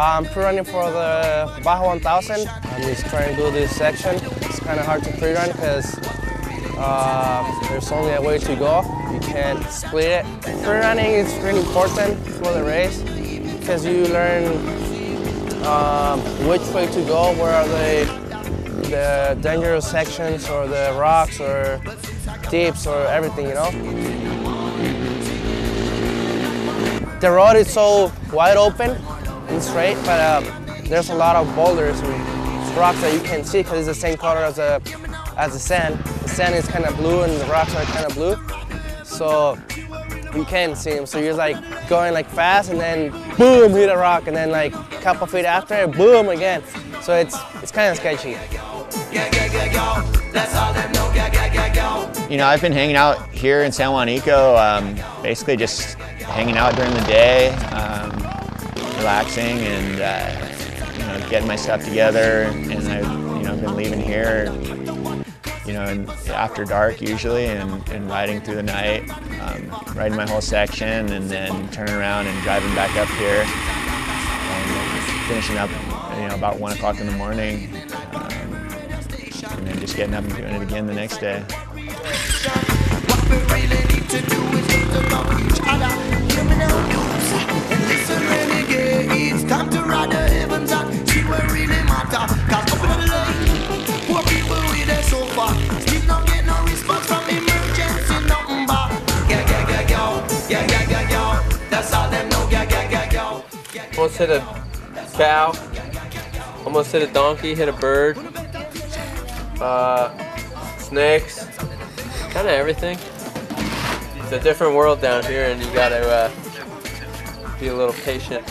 I'm pre-running for the Baja 1000. I'm just trying to do this section. It's kind of hard to pre-run because there's only a way to go. You can't split it. Pre-running is really important for the race because you learn which way to go, where are the dangerous sections or the rocks or dips or everything, you know? The road is so wide open and straight, but there's a lot of boulders and rocks that you can't see because it's the same color as the sand. The sand is kind of blue and the rocks are kind of blue, so you can't see them. So you're like going like fast and then boom, hit a rock, and then like a couple feet after, boom again. So it's kind of sketchy. You know, I've been hanging out here in San Juanico, basically just hanging out during the day, relaxing and you know, getting my stuff together. And I've been leaving here, you know, after dark usually, and riding through the night, riding my whole section, and then turning around and driving back up here, and finishing up, you know, about 1 o'clock in the morning, and then just getting up and doing it again the next day. Almost hit a cow, almost hit a donkey, hit a bird, snakes, kind of everything. It's a different world down here, and you gotta be a little patient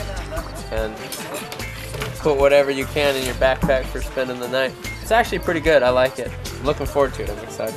and put whatever you can in your backpack for spending the night. It's actually pretty good. I like it. I'm looking forward to it. I'm excited.